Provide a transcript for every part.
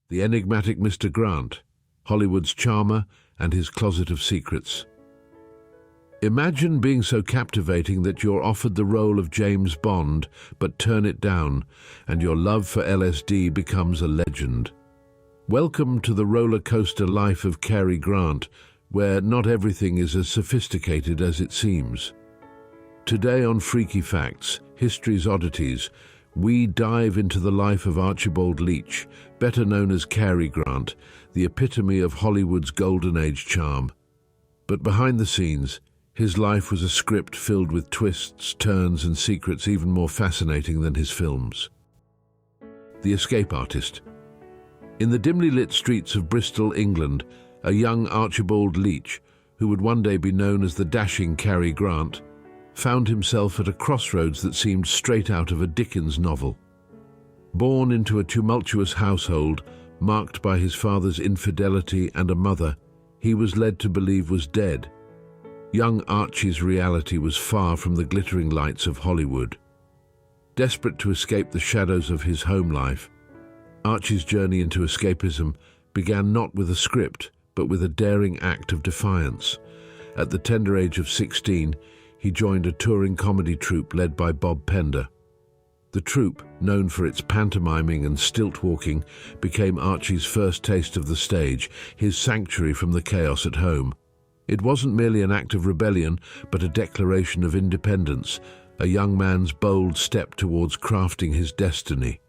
the enigmatic Mr. Grant, Hollywood's charmer and his closet of secrets. Imagine being so captivating that you're offered the role of James Bond, but turn it down, and your love for LSD becomes a legend. Welcome to the roller coaster life of Cary Grant, where not everything is as sophisticated as it seems. Today on Freaky Facts, History's Oddities, we dive into the life of Archie Leach, better known as Cary Grant, the epitome of Hollywood's golden age charm. But behind the scenes, his life was a script filled with twists, turns, and secrets even more fascinating than his films. The escape artist. In the dimly lit streets of Bristol, England, a young Archibald Leach, who would one day be known as the dashing Cary Grant, found himself at a crossroads that seemed straight out of a Dickens novel. Born into a tumultuous household, marked by his father's infidelity and a mother he was led to believe was dead, young Archie's reality was far from the glittering lights of Hollywood. Desperate to escape the shadows of his home life, Archie's journey into escapism began not with a script, but with a daring act of defiance. At the tender age of 16, he joined a touring comedy troupe led by Bob Pender. The troupe, known for its pantomiming and stilt-walking, became Archie's first taste of the stage, his sanctuary from the chaos at home. It wasn't merely an act of rebellion, but a declaration of independence, a young man's bold step towards crafting his destiny.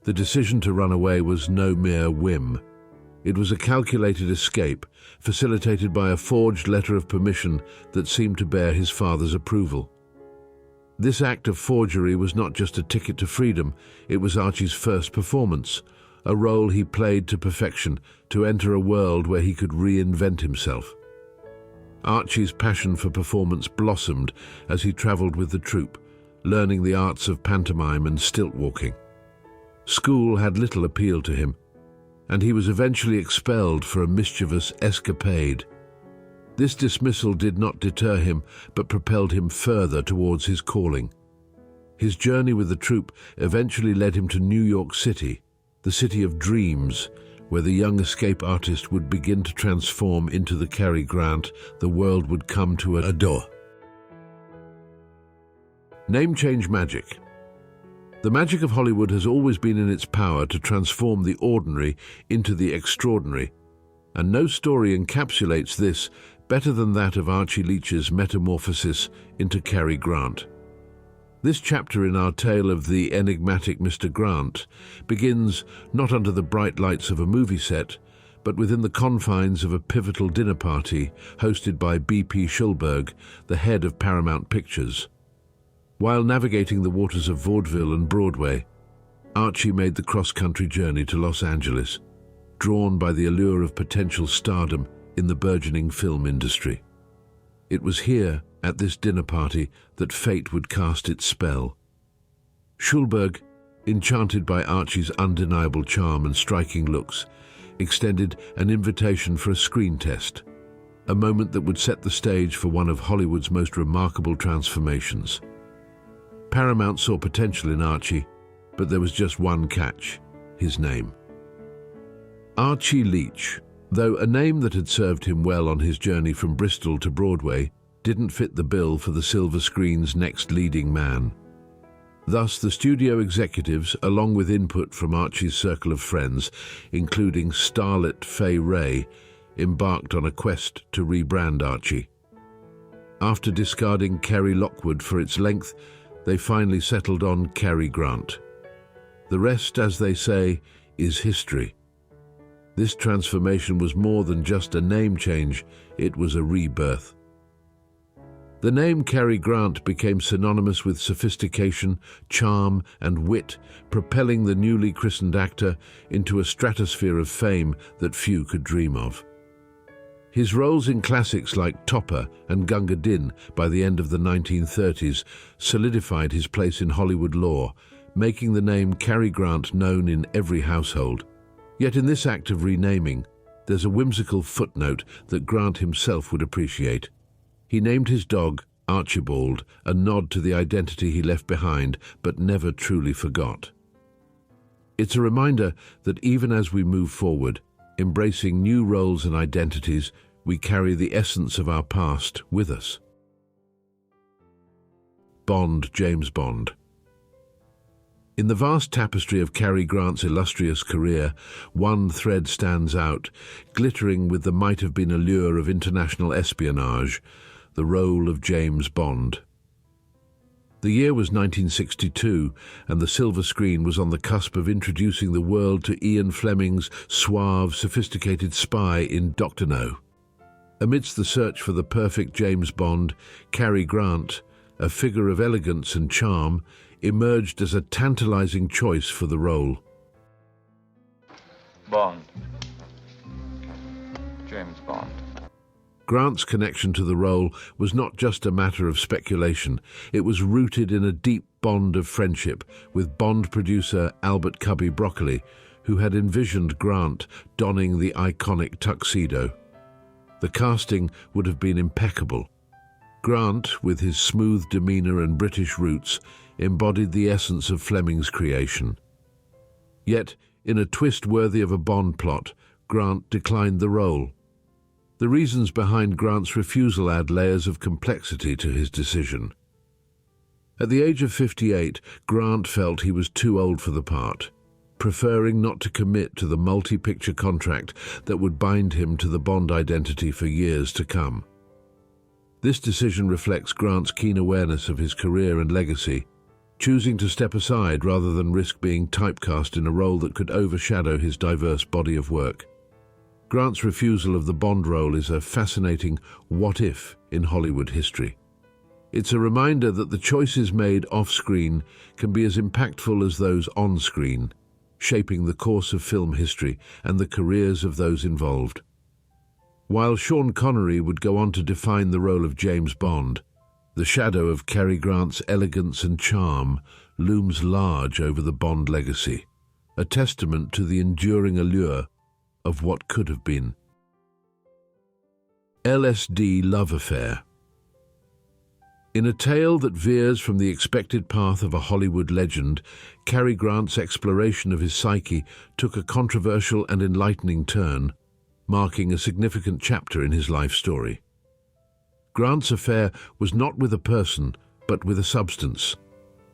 The decision to run away was no mere whim. It was a calculated escape, facilitated by a forged letter of permission that seemed to bear his father's approval. This act of forgery was not just a ticket to freedom, it was Archie's first performance, a role he played to perfection, to enter a world where he could reinvent himself. Archie's passion for performance blossomed as he traveled with the troupe, learning the arts of pantomime and stilt-walking. School had little appeal to him, and he was eventually expelled for a mischievous escapade. This dismissal did not deter him, but propelled him further towards his calling. His journey with the troupe eventually led him to New York City, the city of dreams, where the young escape artist would begin to transform into the Cary Grant the world would come to adore. Name change magic. The magic of Hollywood has always been in its power to transform the ordinary into the extraordinary, and no story encapsulates this better than that of Archie Leach's metamorphosis into Cary Grant. This chapter in our tale of the enigmatic Mr. Grant begins not under the bright lights of a movie set, but within the confines of a pivotal dinner party hosted by B.P. Schulberg, the head of Paramount Pictures. While navigating the waters of vaudeville and Broadway, Archie made the cross-country journey to Los Angeles, drawn by the allure of potential stardom in the burgeoning film industry. It was here, at this dinner party, that fate would cast its spell. Schulberg, enchanted by Archie's undeniable charm and striking looks, extended an invitation for a screen test, a moment that would set the stage for one of Hollywood's most remarkable transformations. Paramount saw potential in Archie, but there was just one catch: his name. Archie Leach, though a name that had served him well on his journey from Bristol to Broadway, didn't fit the bill for the silver screen's next leading man. Thus, the studio executives, along with input from Archie's circle of friends, including starlet Fay Wray, embarked on a quest to rebrand Archie. After discarding Kerry Lockwood for its length, they finally settled on Cary Grant. The rest, as they say, is history. This transformation was more than just a name change, it was a rebirth. The name Cary Grant became synonymous with sophistication, charm, and wit, propelling the newly christened actor into a stratosphere of fame that few could dream of. His roles in classics like Topper and Gunga Din by the end of the 1930s solidified his place in Hollywood lore, making the name Cary Grant known in every household. Yet in this act of renaming, there's a whimsical footnote that Grant himself would appreciate. He named his dog Archibald, a nod to the identity he left behind but never truly forgot. It's a reminder that even as we move forward, embracing new roles and identities, we carry the essence of our past with us. Bond, James Bond. In the vast tapestry of Cary Grant's illustrious career, one thread stands out, glittering with the might-have-been allure of international espionage, the role of James Bond. The year was 1962, and the silver screen was on the cusp of introducing the world to Ian Fleming's suave, sophisticated spy in Dr. No. Amidst the search for the perfect James Bond, Cary Grant, a figure of elegance and charm, emerged as a tantalizing choice for the role. Bond. James Bond. Grant's connection to the role was not just a matter of speculation. It was rooted in a deep bond of friendship with Bond producer Albert Cubby Broccoli, who had envisioned Grant donning the iconic tuxedo. The casting would have been impeccable. Grant, with his smooth demeanor and British roots, embodied the essence of Fleming's creation. Yet, in a twist worthy of a Bond plot, Grant declined the role. The reasons behind Grant's refusal add layers of complexity to his decision. At the age of 58, Grant felt he was too old for the part, preferring not to commit to the multi-picture contract that would bind him to the Bond identity for years to come. This decision reflects Grant's keen awareness of his career and legacy, choosing to step aside rather than risk being typecast in a role that could overshadow his diverse body of work. Grant's refusal of the Bond role is a fascinating what-if in Hollywood history. It's a reminder that the choices made off-screen can be as impactful as those on-screen, shaping the course of film history and the careers of those involved. While Sean Connery would go on to define the role of James Bond, the shadow of Cary Grant's elegance and charm looms large over the Bond legacy, a testament to the enduring allure of what could have been. LSD Love Affair. In a tale that veers from the expected path of a Hollywood legend, Cary Grant's exploration of his psyche took a controversial and enlightening turn, marking a significant chapter in his life story. Grant's affair was not with a person, but with a substance,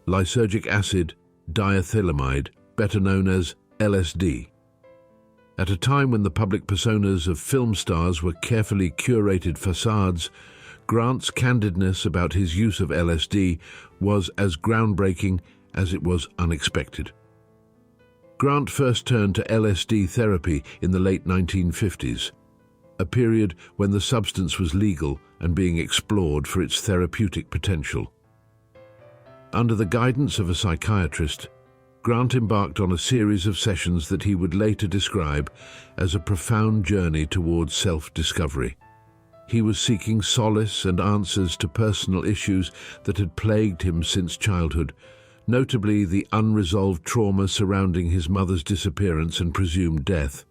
lysergic acid diethylamide, better known as LSD. At a time when the public personas of film stars were carefully curated facades, Grant's candidness about his use of LSD was as groundbreaking as it was unexpected. Grant first turned to LSD therapy in the late 1950s, a period when the substance was legal and being explored for its therapeutic potential. Under the guidance of a psychiatrist, Grant embarked on a series of sessions that he would later describe as a profound journey towards self-discovery. He was seeking solace and answers to personal issues that had plagued him since childhood, notably the unresolved trauma surrounding his mother's disappearance and presumed death.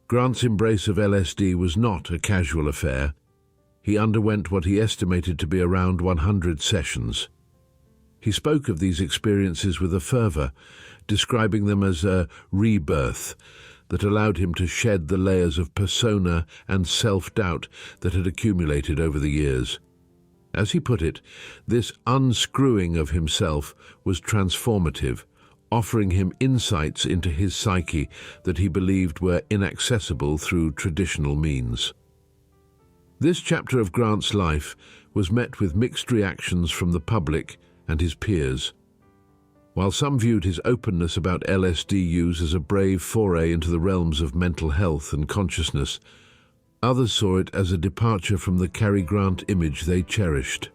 Grant's embrace of LSD was not a casual affair. He underwent what he estimated to be around 100 sessions. He spoke of these experiences with a fervor, describing them as a rebirth that allowed him to shed the layers of persona and self-doubt that had accumulated over the years. As he put it, this unscrewing of himself was transformative, offering him insights into his psyche that he believed were inaccessible through traditional means. This chapter of Grant's life was met with mixed reactions from the public and his peers. While some viewed his openness about LSD use as a brave foray into the realms of mental health and consciousness, others saw it as a departure from the Cary Grant image they cherished.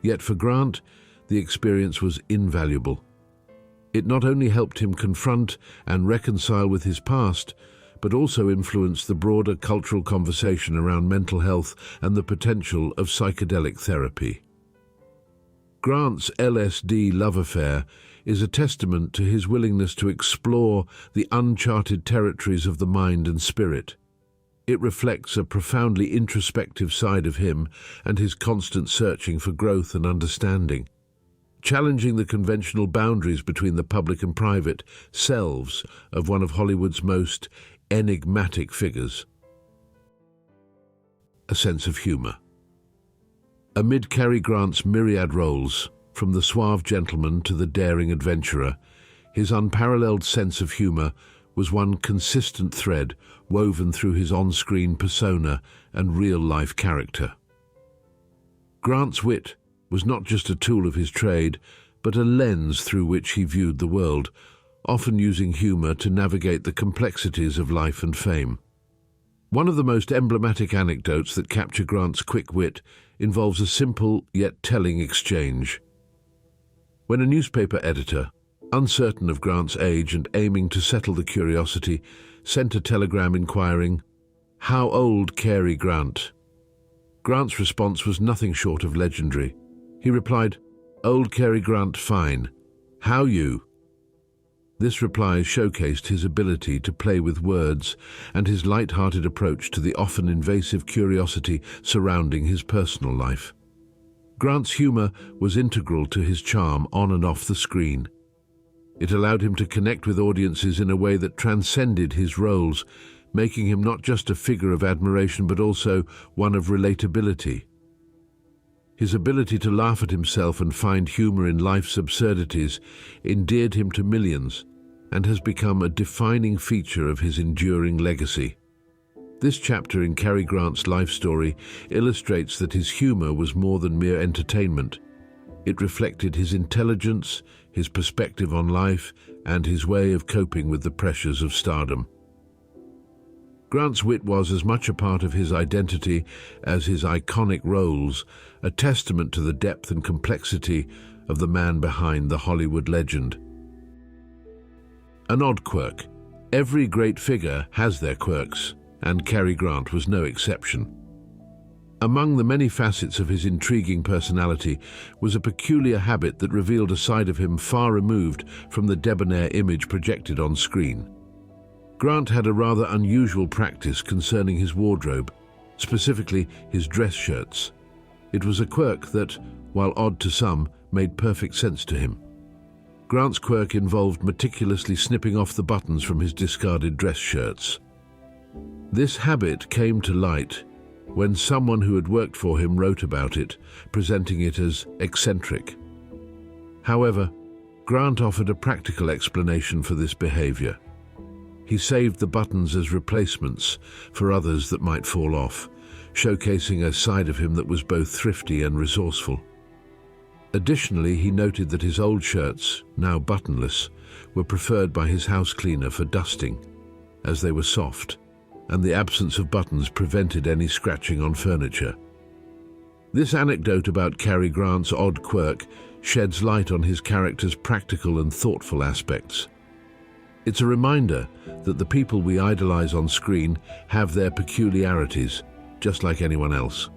Yet for Grant, the experience was invaluable. It not only helped him confront and reconcile with his past, but also influenced the broader cultural conversation around mental health and the potential of psychedelic therapy. Grant's LSD Love Affair is a testament to his willingness to explore the uncharted territories of the mind and spirit. It reflects a profoundly introspective side of him and his constant searching for growth and understanding. challenging the conventional boundaries between the public and private selves of one of Hollywood's most enigmatic figures. A sense of humor. Amid Cary Grant's myriad roles, from the suave gentleman to the daring adventurer, his unparalleled sense of humor was one consistent thread woven through his on-screen persona and real-life character. Grant's wit was not just a tool of his trade, but a lens through which he viewed the world, often using humor to navigate the complexities of life and fame. One of the most emblematic anecdotes that capture Grant's quick wit involves a simple yet telling exchange. When a newspaper editor, uncertain of Grant's age and aiming to settle the curiosity, sent a telegram inquiring, "How old Cary Grant?" Grant's response was nothing short of legendary. He replied, "Old Cary Grant fine. How you?" This reply showcased his ability to play with words and his light-hearted approach to the often invasive curiosity surrounding his personal life. Grant's humor was integral to his charm on and off the screen. It allowed him to connect with audiences in a way that transcended his roles, making him not just a figure of admiration but also one of relatability. His ability to laugh at himself and find humor in life's absurdities endeared him to millions and has become a defining feature of his enduring legacy. This chapter in Cary Grant's life story illustrates that his humor was more than mere entertainment. It reflected his intelligence, his perspective on life, and his way of coping with the pressures of stardom. Grant's wit was as much a part of his identity as his iconic roles, a testament to the depth and complexity of the man behind the Hollywood legend. An odd quirk. Every great figure has their quirks, and Cary Grant was no exception. Among the many facets of his intriguing personality was a peculiar habit that revealed a side of him far removed from the debonair image projected on screen. Grant had a rather unusual practice concerning his wardrobe, specifically his dress shirts. It was a quirk that, while odd to some, made perfect sense to him. Grant's quirk involved meticulously snipping off the buttons from his discarded dress shirts. This habit came to light when someone who had worked for him wrote about it, presenting it as eccentric. However, Grant offered a practical explanation for this behavior. He saved the buttons as replacements for others that might fall off, showcasing a side of him that was both thrifty and resourceful. Additionally, he noted that his old shirts, now buttonless, were preferred by his house cleaner for dusting, as they were soft, and the absence of buttons prevented any scratching on furniture. This anecdote about Cary Grant's odd quirk sheds light on his character's practical and thoughtful aspects. It's a reminder that the people we idolize on screen have their peculiarities, just like anyone else.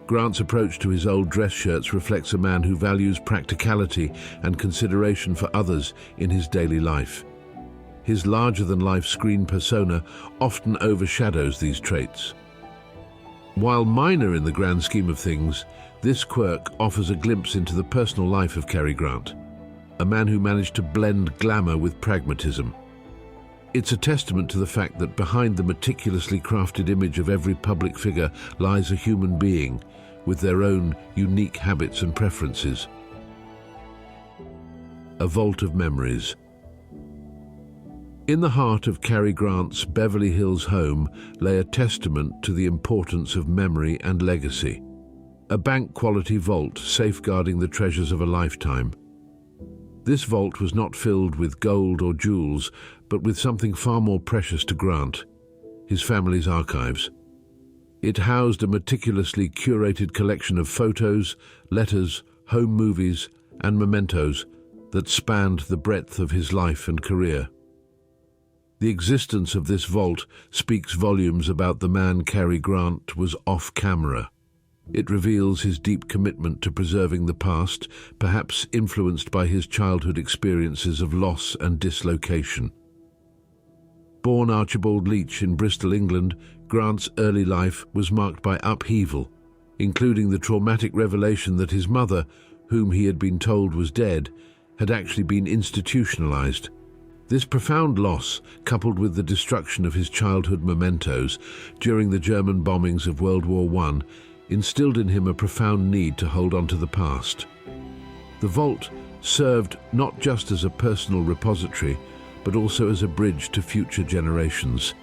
Grant's approach to his old dress shirts reflects a man who values practicality and consideration for others in his daily life. His larger-than-life screen persona often overshadows these traits. While minor in the grand scheme of things, this quirk offers a glimpse into the personal life of Cary Grant, a man who managed to blend glamour with pragmatism. It's a testament to the fact that behind the meticulously crafted image of every public figure lies a human being with their own unique habits and preferences. A vault of memories. In the heart of Cary Grant's Beverly Hills home lay a testament to the importance of memory and legacy. A bank-quality vault safeguarding the treasures of a lifetime. This vault was not filled with gold or jewels, but with something far more precious to Grant, his family's archives. It housed a meticulously curated collection of photos, letters, home movies, and mementos that spanned the breadth of his life and career. The existence of this vault speaks volumes about the man Cary Grant was off-camera. It reveals his deep commitment to preserving the past, perhaps influenced by his childhood experiences of loss and dislocation. Born Archibald Leach in Bristol, England, Grant's early life was marked by upheaval, including the traumatic revelation that his mother, whom he had been told was dead, had actually been institutionalized. This profound loss, coupled with the destruction of his childhood mementos during the German bombings of World War I, instilled in him a profound need to hold on to the past. The vault served not just as a personal repository, but also as a bridge to future generations.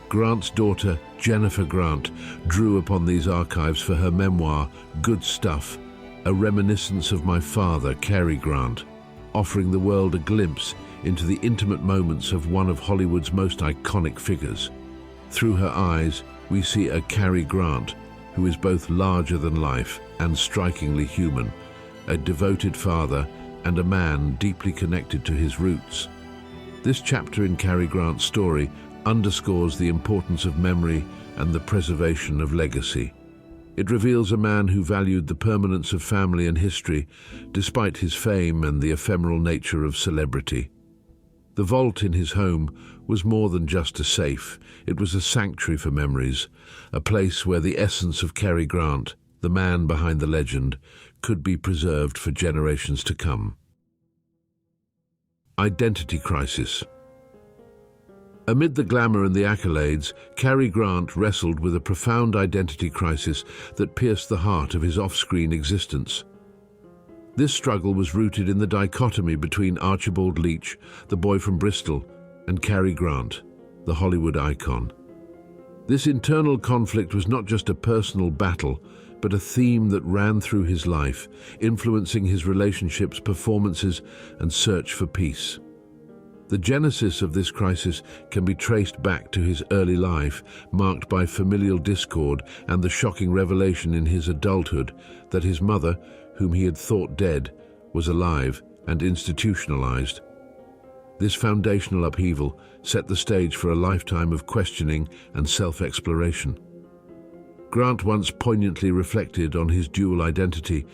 Grant's daughter, Jennifer Grant, drew upon these archives for her memoir, Good Stuff, a reminiscence of my father, Cary Grant, offering the world a glimpse into the intimate moments of one of Hollywood's most iconic figures. Through her eyes, we see a Cary Grant who is both larger than life and strikingly human, a devoted father and a man deeply connected to his roots. This chapter in Cary Grant's story underscores the importance of memory and the preservation of legacy. It reveals a man who valued the permanence of family and history, despite his fame and the ephemeral nature of celebrity. The vault in his home was more than just a safe. It was a sanctuary for memories, a place where the essence of Cary Grant, the man behind the legend, could be preserved for generations to come. Identity crisis. Amid the glamour and the accolades, Cary Grant wrestled with a profound identity crisis that pierced the heart of his off-screen existence. This struggle was rooted in the dichotomy between Archie Leach, the boy from Bristol, and Cary Grant, the Hollywood icon. This internal conflict was not just a personal battle, but a theme that ran through his life, influencing his relationships, performances, and search for peace. The genesis of this crisis can be traced back to his early life, marked by familial discord and the shocking revelation in his adulthood that his mother, whom he had thought dead, was alive and institutionalized. This foundational upheaval set the stage for a lifetime of questioning and self-exploration. Grant once poignantly reflected on his dual identity,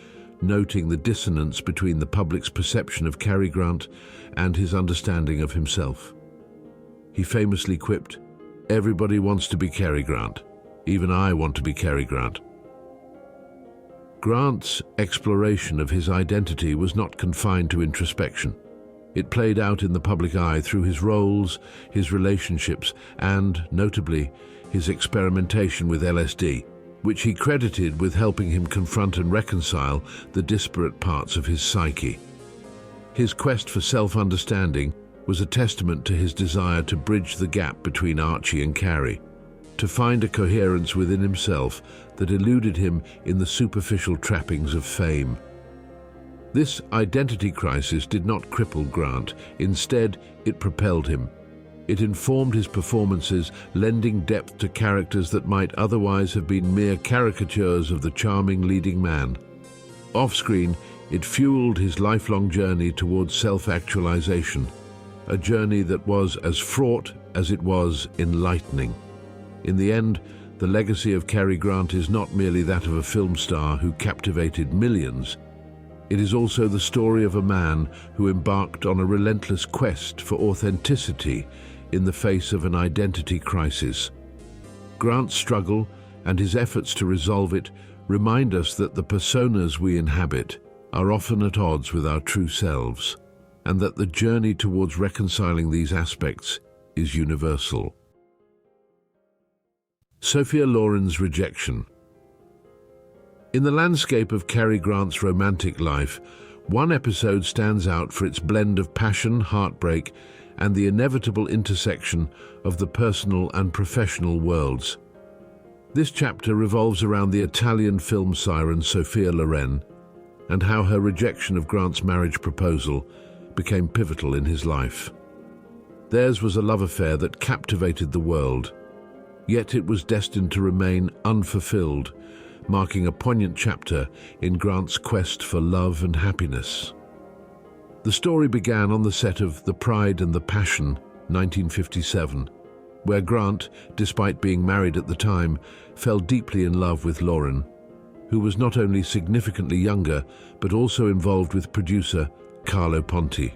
noting the dissonance between the public's perception of Cary Grant and his understanding of himself. He famously quipped, "Everybody wants to be Cary Grant. Even I want to be Cary Grant." Grant's exploration of his identity was not confined to introspection. It played out in the public eye through his roles, his relationships, and, notably, his experimentation with LSD, which he credited with helping him confront and reconcile the disparate parts of his psyche. His quest for self-understanding was a testament to his desire to bridge the gap between Archie and Cary, to find a coherence within himself that eluded him in the superficial trappings of fame. This identity crisis did not cripple Grant. Instead, it propelled him. It informed his performances, lending depth to characters that might otherwise have been mere caricatures of the charming leading man. Off-screen, it fueled his lifelong journey towards self-actualization, a journey that was as fraught as it was enlightening. In the end, the legacy of Cary Grant is not merely that of a film star who captivated millions. It is also the story of a man who embarked on a relentless quest for authenticity in the face of an identity crisis. Grant's struggle and his efforts to resolve it remind us that the personas we inhabit are often at odds with our true selves, and that the journey towards reconciling these aspects is universal. Sophia Loren's Rejection. In the landscape of Cary Grant's romantic life, one episode stands out for its blend of passion, heartbreak, and the inevitable intersection of the personal and professional worlds. This chapter revolves around the Italian film siren Sophia Loren and how her rejection of Grant's marriage proposal became pivotal in his life. Theirs was a love affair that captivated the world, yet it was destined to remain unfulfilled, marking a poignant chapter in Grant's quest for love and happiness. The story began on the set of The Pride and the Passion, 1957, where Grant, despite being married at the time, fell deeply in love with Loren, who was not only significantly younger, but also involved with producer Carlo Ponti.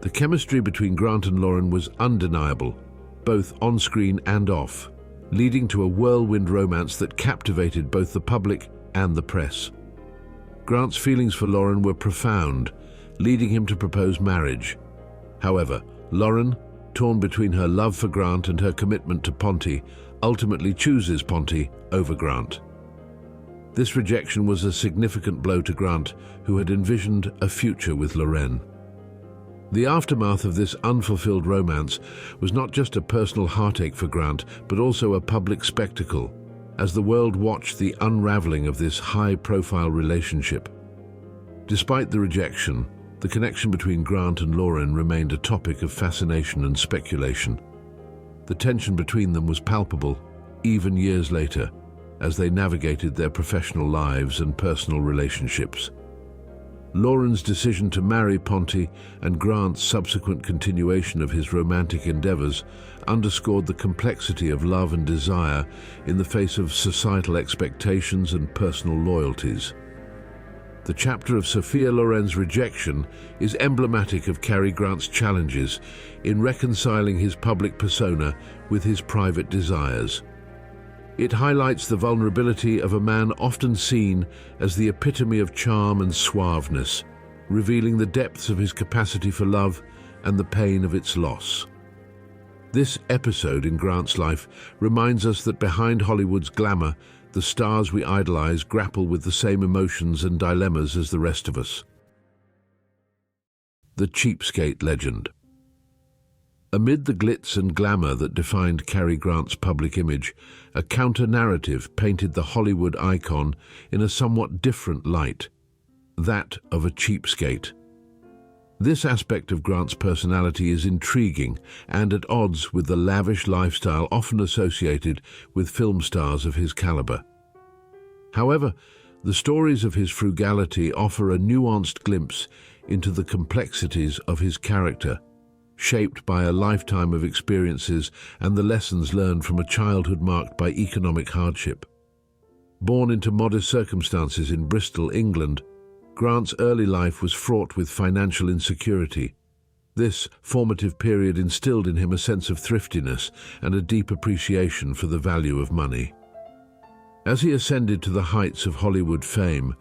The chemistry between Grant and Loren was undeniable, both on-screen and off, leading to a whirlwind romance that captivated both the public and the press. Grant's feelings for Loren were profound, leading him to propose marriage. However, Loren, torn between her love for Grant and her commitment to Ponty, ultimately chooses Ponty over Grant. This rejection was a significant blow to Grant, who had envisioned a future with Loren. The aftermath of this unfulfilled romance was not just a personal heartache for Grant, but also a public spectacle, as the world watched the unraveling of this high-profile relationship. Despite the rejection, the connection between Grant and Loren remained a topic of fascination and speculation. The tension between them was palpable, even years later, as they navigated their professional lives and personal relationships. Loren's decision to marry Ponty and Grant's subsequent continuation of his romantic endeavors underscored the complexity of love and desire in the face of societal expectations and personal loyalties. The chapter of Sophia Loren's Rejection is emblematic of Cary Grant's challenges in reconciling his public persona with his private desires. It highlights the vulnerability of a man often seen as the epitome of charm and suaveness, revealing the depths of his capacity for love and the pain of its loss. This episode in Grant's life reminds us that behind Hollywood's glamour, the stars we idolize grapple with the same emotions and dilemmas as the rest of us. The Cheapskate Legend. Amid the glitz and glamour that defined Cary Grant's public image, a counter-narrative painted the Hollywood icon in a somewhat different light, that of a cheapskate. This aspect of Grant's personality is intriguing and at odds with the lavish lifestyle often associated with film stars of his caliber. However, the stories of his frugality offer a nuanced glimpse into the complexities of his character, shaped by a lifetime of experiences and the lessons learned from a childhood marked by economic hardship. Born into modest circumstances in Bristol, England, Grant's early life was fraught with financial insecurity. This formative period instilled in him a sense of thriftiness and a deep appreciation for the value of money. As he ascended to the heights of Hollywood fame,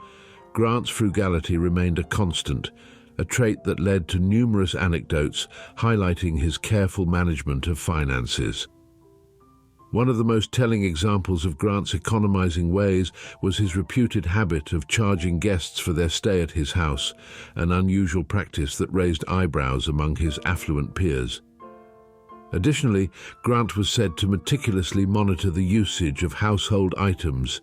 Grant's frugality remained a constant, a trait that led to numerous anecdotes highlighting his careful management of finances. One of the most telling examples of Grant's economizing ways was his reputed habit of charging guests for their stay at his house, an unusual practice that raised eyebrows among his affluent peers. Additionally, Grant was said to meticulously monitor the usage of household items,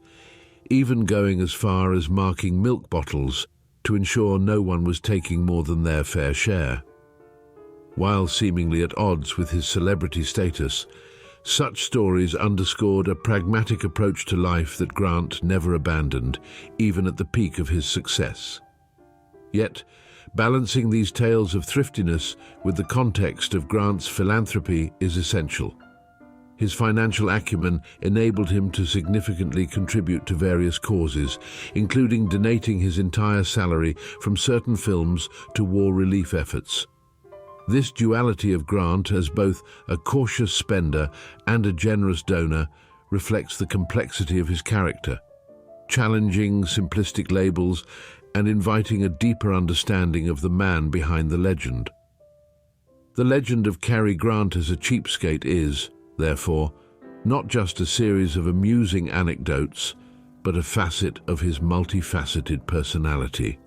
even going as far as marking milk bottles to ensure no one was taking more than their fair share. While seemingly at odds with his celebrity status, such stories underscored a pragmatic approach to life that Grant never abandoned, even at the peak of his success. Yet, balancing these tales of thriftiness with the context of Grant's philanthropy is essential. His financial acumen enabled him to significantly contribute to various causes, including donating his entire salary from certain films to war relief efforts. This duality of Grant as both a cautious spender and a generous donor reflects the complexity of his character, challenging simplistic labels and inviting a deeper understanding of the man behind the legend. The legend of Cary Grant as a cheapskate is, therefore, not just a series of amusing anecdotes, but a facet of his multifaceted personality.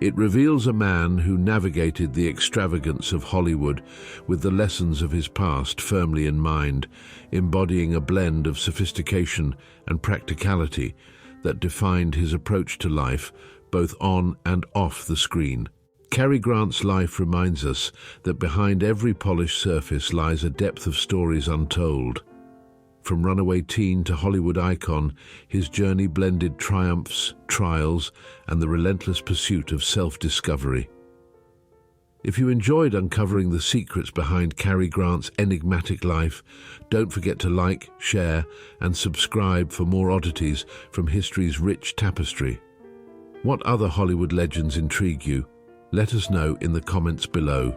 It reveals a man who navigated the extravagance of Hollywood with the lessons of his past firmly in mind, embodying a blend of sophistication and practicality that defined his approach to life, both on and off the screen. Cary Grant's life reminds us that behind every polished surface lies a depth of stories untold. From runaway teen to Hollywood icon, his journey blended triumphs, trials, and the relentless pursuit of self-discovery. If you enjoyed uncovering the secrets behind Cary Grant's enigmatic life, don't forget to like, share, and subscribe for more oddities from history's rich tapestry. What other Hollywood legends intrigue you? Let us know in the comments below.